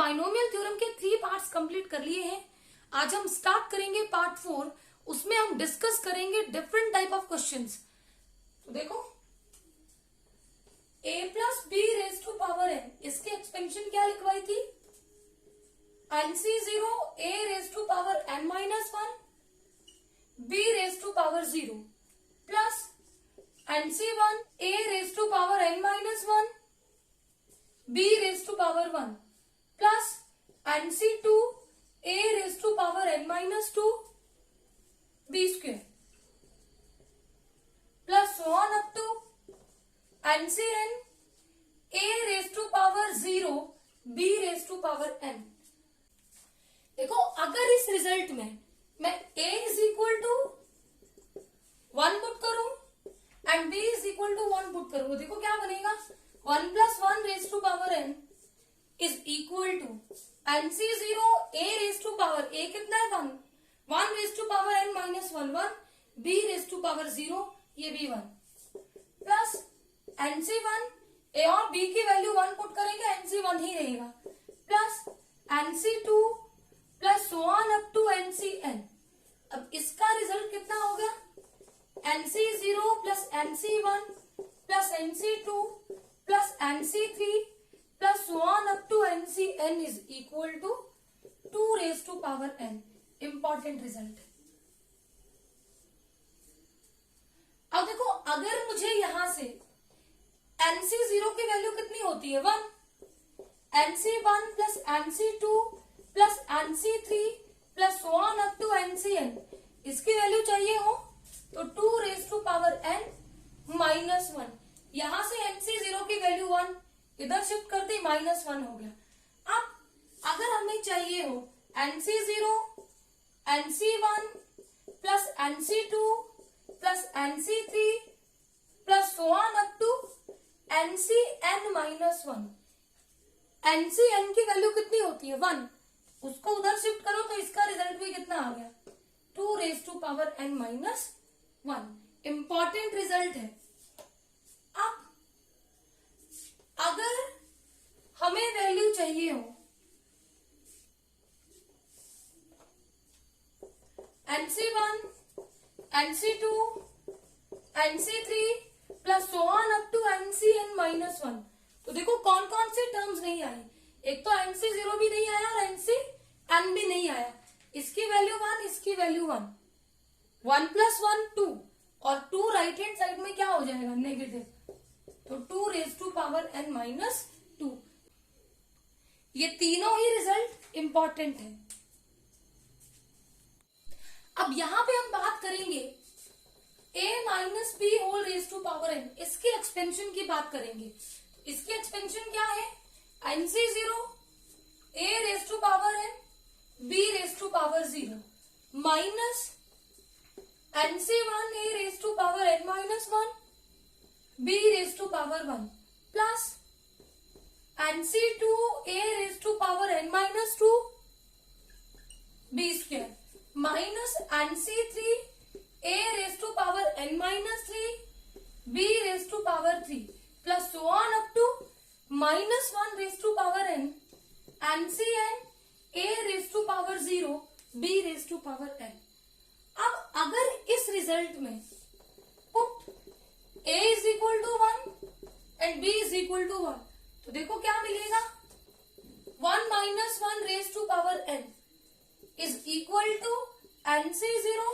Binomial theorem के 3 parts complete कर लिए हैं। आज हम स्टार्ट करेंगे पार्ट 4। उसमें हम डिस्कस करेंगे डिफरेंट टाइप ऑफ क्वेश्चंस। तो देखो a plus B raise to power n, इसकी एक्सपेंशन क्या लिखवाई थी? NC0 a raise to power n minus 1 b raise to power 0 plus NC1 a raise to power n minus 1 b raise to power 1 plus NC2 a raise to power n minus 2 b square plus so on up to NCn a raise to power 0 b raise to power n। देखो अगर इस result में मैं a is equal to 1 put करूं and b is equal to 1 put करूं, देखो क्या बनेगा? 1 plus 1 raise to power n is equal to NC0 a raise to power a कितना है? 1 raise to power n minus 1 b raise to power 0, ये भी 1 plus NC1 a और b की वैल्यू 1 पुट करेंगे, NC1 ही रहेगा plus NC2 plus so on up to NCn। अब इसका रिजल्ट कितना हो गया? NC0 plus NC1 plus NC2 plus NC3 plus so on up to NCn is equal to 2 raise to power n। Important result. अब देखो अगर मुझे यहां से NC0 की वैल्यू कितनी होती है? 1, NC1 plus NC2 plus NC3 plus so on up to NCn, इसकी वैल्यू चाहिए हो तो 2 raise to power n minus 1। यहां से NC0 की वैल्यू 1 इधर शिफ्ट कर दी, माइनस 1 हो गया। अब अगर हमें चाहिए हो NC0 NC1 plus NC2 plus NC3 plus so on up to NCn minus 1, NCn की वैल्यू कितनी होती है? 1, उसको उधर शिफ्ट करो तो इसका रिजल्ट भी कितना आ गया? 2 raise to power n minus 1। Important result है। अब अगर हमें वैल्यू चाहिए हो NC1 NC2 NC3 plus so on up to NCn minus 1, तो देखो कौन कौन से टर्म्स नहीं आए? एक तो NC0 भी नहीं आया और NCn भी नहीं आया। इसकी वैल्यू 1, इसकी वैल्यू 1, 1 प्लस 1 2 और 2 राइट हैंड साइड में क्या हो जाएगा? नेगेटिव, तो 2 raise to power n minus 2। ये तीनों ही रिजल्ट इंपॉर्टेंट है। अब यहां पे हम बात करेंगे a minus b whole raise to power n, इसके एक्सपेंशन की बात करेंगे। इसकी एक्सपेंशन क्या है? NC0 a raise to power n b raise to power 0 minus NC1 a raise to power n minus 1 b raise to power 1 plus NC2 a raise to power n minus 2 b square minus NC3 a raise to power n minus 3 b raise to power 3 plus so on up to minus 1 raise to power n NCn a raise to power 0 b raise to power n। अब अगर इस result में put a is equal to 1 and b is equal to 1, तो देखो क्या मिलेगा? 1 minus 1 raise to power n is equal to NC0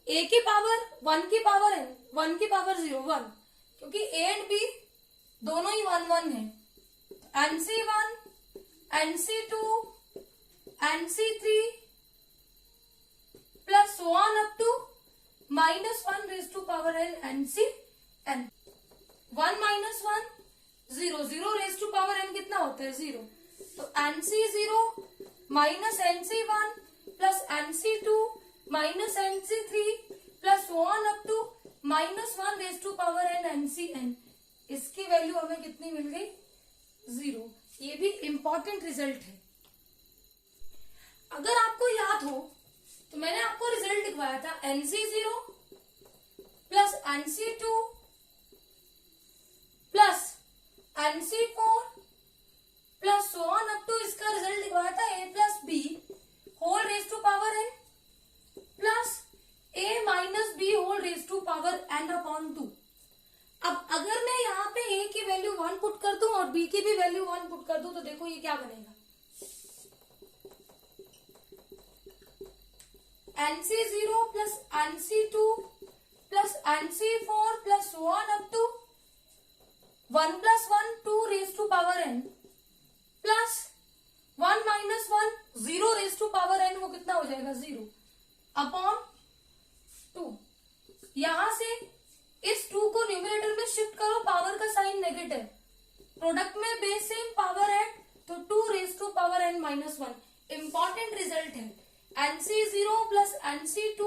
a की power 1 की पावर n 1 की पावर 0 1, क्योंकि a एंड b दोनों ही 1 1 है। NC1 NC2 NC3 plus so on up to minus 1 raise to power n NCn। 1 minus 1 0, 0 raise to power n कितना होता है? 0, तो NC0 minus NC1 plus NC2 minus NC3 plus so on up to minus 1 raise to power n NCn, इसकी वैल्यू हमें कितनी मिल गई? 0। ये भी इंपॉर्टेंट रिजल्ट है। अगर आपको याद हो तो मैंने आपको रिजल्ट लिखवाया था NC0 plus NC2 plus NC4 plus B की भी वैल्यू 1 पुट कर दो तो देखो ये क्या बनेगा, NC0 plus NC2 plus NC4 plus 1 up to 1 plus 1 2 raise to power n plus 1 minus 1 0 raise to power n, वो कितना हो जाएगा 0 अपॉन 2। यहां से इस 2 को न्यूमरेटर में शिफ्ट करो, पावर का साइन नेगेटिव, प्रोडक्ट में बेस सेम पावर ऐड तो 2 raise to power n minus 1। Important result है NC0 plus NC2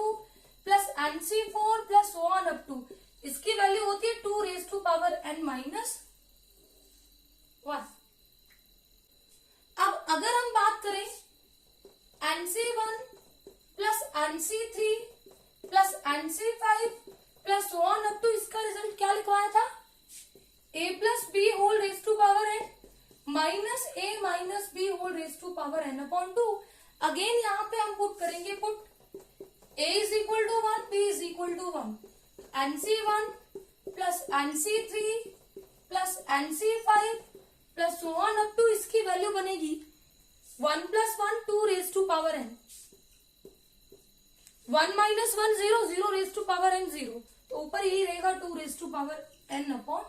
plus NC4 plus 1 up to, इसकी वैल्यू होती है 2 raise to power n minus 1। अब अगर हम बात करें NC1 plus NC3 plus NC5 plus 1 up to, इसका रिजल्ट क्या लिखवाया था, a plus b whole raise to power n minus a minus b whole raise to power n upon 2। Again यहाँ पे हम पुट करेंगे, put a is equal to 1, b is equal to 1, NC1 plus NC3 plus NC5 plus 1 up to, इसकी value बनेगी 1 plus 1 2 raise to power n, 1 minus 1 0 0 raise to power n 0, तो ऊपर यही रहेगा 2 raise to power n upon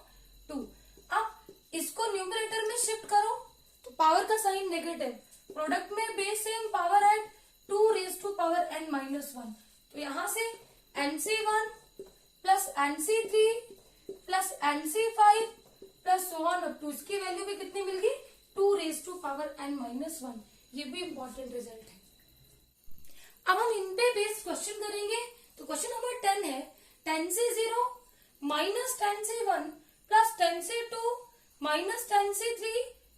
2। अब इसको numerator में shift करो तो पावर का साइन नेगेटिव, प्रोडक्ट में base same power add 2 raise to power n minus 1, तो यहां से NC1 plus NC3 plus NC5 plus 1 up to, इसकी वैल्यू भी कितनी मिल गई 2 raise to power n minus 1। ये भी इंपॉर्टेंट रिजल्ट है। अब हम इन पे बेस्ड क्वेश्चन करेंगे, तो क्वेश्चन नंबर 10 है 10C0 minus 10C1 plus 10C2 minus 10C3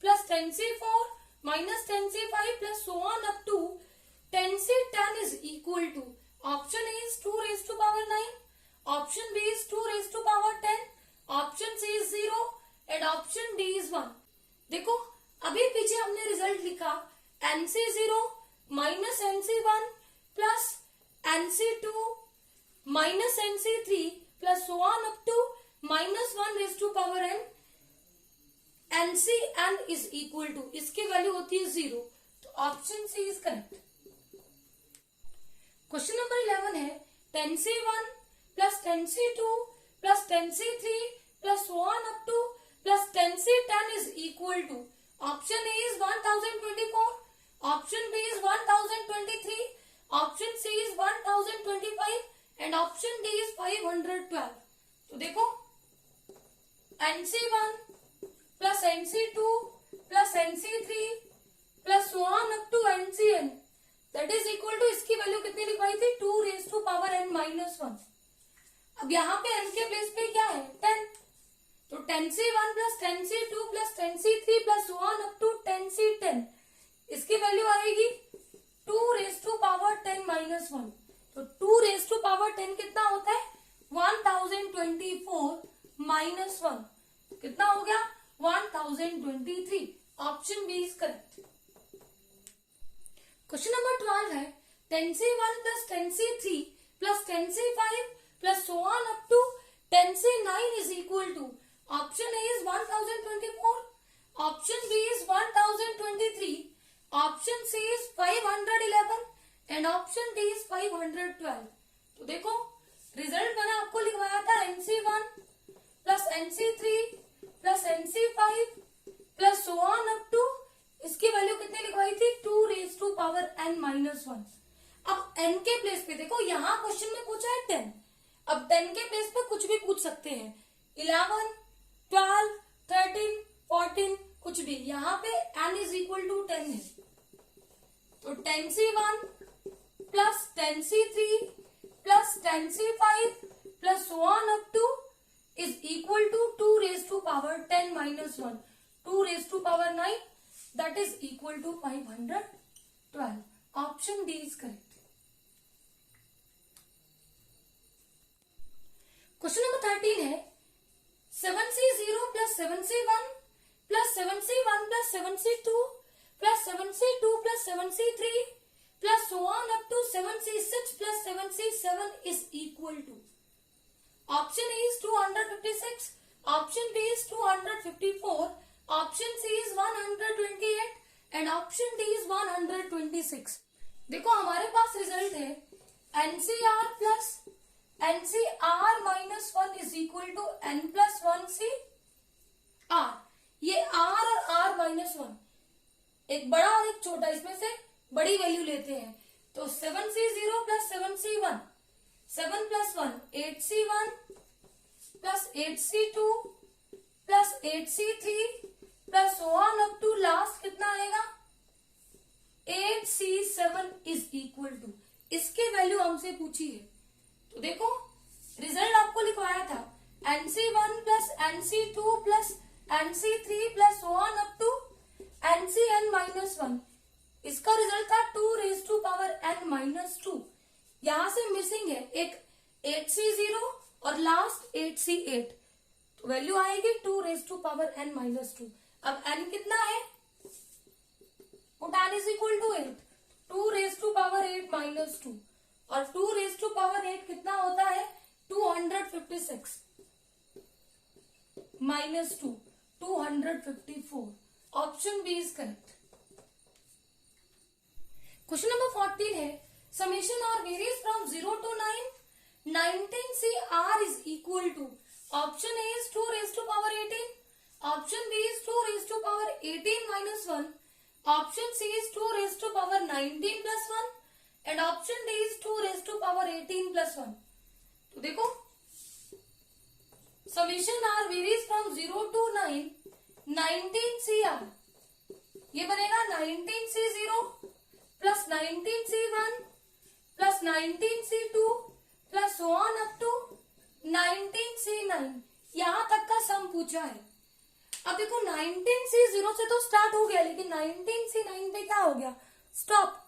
plus 10C4 minus 10C5 plus so on up to 10C10 is equal to, option A is 2 raised to power 9, option B is 2 raised to power 10, option C is 0 and option D is 1। देखो अभी पीछे हमने result लिखा NC0 minus NC1 plus NC2 minus NC3 plus so on up to minus 1 raised to power n, NCn is equal to, इसकी value होती है 0, तो option C is correct. Question number 11 है 10C1 plus 10C2 plus 10C3 plus 1 up to plus 10C10 is equal to, option A is 1024, option B is 1023, option C is 1025 and option D is 512। तो देखो NC1 plus NC2 plus NC3 plus 1 up to NCn that is equal to, इसकी value कितनी लिखवाई थी 2 raise to power n minus 1। अब यहाँ पे n के प्लेस पे क्या है 10, तो 10C1 plus 10C2 plus 10C3 plus 1 up to 10C10, इसकी वैल्यू आएगी 2 रेज टू पावर 10 माइनस 1। तो 2 रेज टू पावर 10 कितना होता है 1024 माइनस 1, कितना हो गया 1023। Option B is correct. Question number 12 है 10C1 plus 10C3 plus 10C5 plus so on up to 10C9 is equal to, option A is 1024, option B is 1023, option C is 511 and option D is 512। तो देखो result मैंने आपको लिखवाया था NC1 plus NC3 plus NC5 plus so on up to, इसकी value कितनी लिखवाई थी 2 raise to power n minus 1। अब n के प्लेस पे देखो यहाँ क्वेश्चन में पूछा है 10, अब 10 के प्लेस पे कुछ भी पूछ सकते हैं 11 12 13 14 कुछ भी, यहाँ पे n इज इक्वल टू 10 है, तो 10C1 plus 10C3 plus 10C5 plus 1 up to is equal to 2 raised to power 10 minus 1, 2 raised to power 9 that is equal to 512। option D is correct। Question number 13 है 7C0 plus 7C1 plus 7C1 plus 7C2 plus 7C2 plus 7C3 plus so on up to 7C6 plus 7C7 is equal to, option A is 256, option B is 254, option C is 128 and option D is 126। देखो हमारे पास result है NCR plus NCR minus 1 is equal to N plus 1 C R. ये R और R minus 1, एक बड़ा और एक छोटा, इसमें से बड़ी वैल्यू लेते हैं। तो 7C0 plus 7C1, 7 plus 1 8C1 plus 8C2 plus 8C3 plus 1 up to last कितना आएगा 8C7 इज इक्वल टू, इसकी वैल्यू हमसे पूछी है। तो देखो रिजल्ट आपको लिखवाया था NC1 plus NC2 plus NC3 plus 1 up to NCn minus 1। इसका रिजल्ट था 2 raise to power n minus 2। यहां से मिसिंग है एक 8C0 और लास्ट 8C8, तो वैल्यू आएगी 2 raise to power n minus 2। अब n कितना है, n is equal to 8, 2 raise to power 8 minus 2, और 2 रेज टू पावर 8 कितना होता है 256 minus 2 254। Option B is correct. Question number 14 है summation R varies from 0 to 9, 19C r is equal to, option A is 2 raised to power 18, option B is 2 raised to power 18 minus 1, option C is 2 raised to power 19 plus 1 and option D is 2 raised to power 18 plus 1। तो देखो summation R varies from 0 to 9, 19C r, ये बनेगा 19C0 plus 19C1 plus 19C2 plus 1 up to 19C9। यहां तक का सम पूछा है। अब देखो 19C0 से तो स्टार्ट हो गया, लेकिन 19C9 पे क्या हो गया, स्टॉप।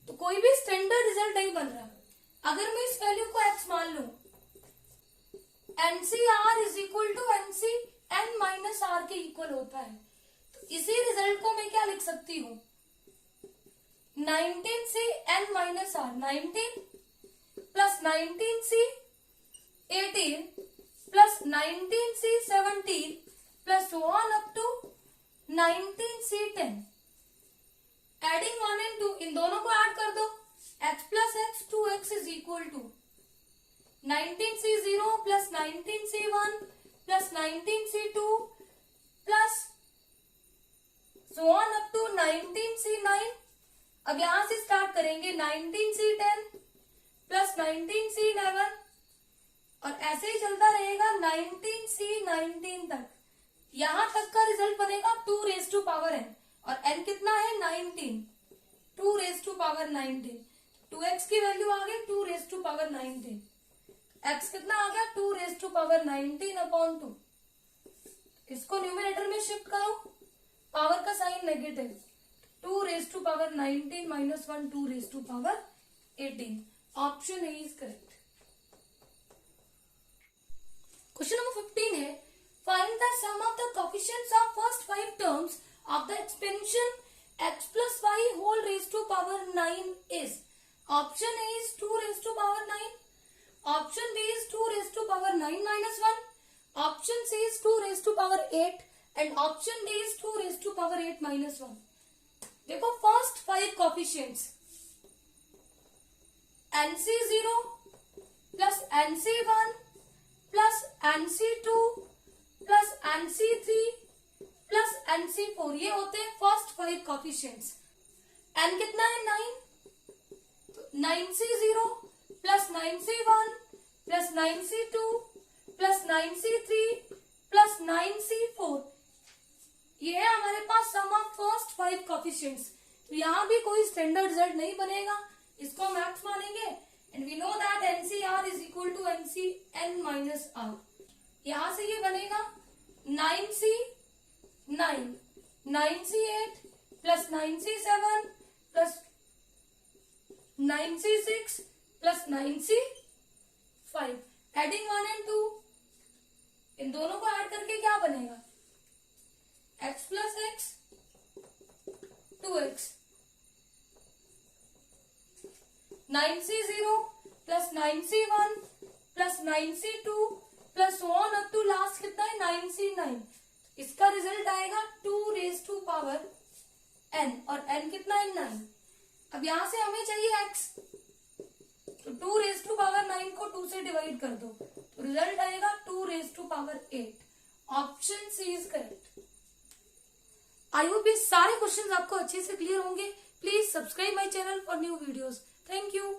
तो कोई भी स्टैंडर्ड रिजल्ट नहीं बन रहा। अगर मैं इस वैल्यू को x मान लू, NCR is equal to NCn minus R के इक्वल होता है, तो इसी रिजल्ट को मैं क्या लिख सकती हूँ 19Cn minus R, 19 plus 19C18 plus 19C17 plus 1 up to 19C10। Adding 1 and 2, इन दोनों को ऐड कर दो, x plus x 2x is equal to 19C0 plus 19C1 plus 19C2 plus 1 up to 19C9। अब यहां से स्टार्ट करेंगे 19C10 plus 19C11 और ऐसे ही चलता रहेगा 19C19 तक। यहां तक का रिजल्ट बनेगा 2 रेज टू पावर n, और n कितना है 19, 2 रेज टू पावर 19। 2x की वैल्यू आ गई 2 रेज टू पावर 19, x कितना आ गया 2 रेज टू पावर 19 अपॉन 2। इसको न्यूमरेटर में शिफ्ट करो, पावर का sign negative, 2 raise to power 19 minus 1 2 raise to power 18। Option A is correct. Question number 15 है find the sum of the coefficients of first 5 terms of the expansion x plus Y whole raise to power 9 is. Option A is 2 raise to power 9, option B is 2 raise to power 9 minus 1, option C is 2 raise to power 8 and option D is 2 raise to power 8 minus 1। देखो first 5 coefficients NC0 plus NC1 plus NC2 plus NC3 plus NC4, ये होते हैं first 5 coefficients. n कितना है 9, तो 9C0 plus 9C1 plus 9C2 plus 9C3 plus 9C4, ये है हमारे पास सम ऑफ फर्स्ट 5 कोएफिशिएंट्स। तो यहाँ भी कोई स्टैंडर्ड रिजल्ट नहीं बनेगा, इसको मैक्स मानेंगे and we know that NCR is equal to NCn minus R. यहां से ये बनेगा 9C9 9C8 plus 9C7 plus 9C6 plus 9C5। Adding 1 and 2, इन दोनों को ऐड करके क्या बनेगा x plus x 2x, 9C0 plus 9C1 plus 9C2 plus 1 up to last कितना है 9C9। इसका रिजल्ट आएगा 2 रेज टू पावर n, और n कितना है 9। अब यहां से हमें चाहिए x, तो 2 रेज टू पावर 9 को 2 से डिवाइड कर दो, तो रिजल्ट आएगा 2 raise to power 8। Option C is correct. I hope ये सारे क्वेश्चंस आपको अच्छे से क्लियर होंगे। Please subscribe my channel for new videos. Thank you.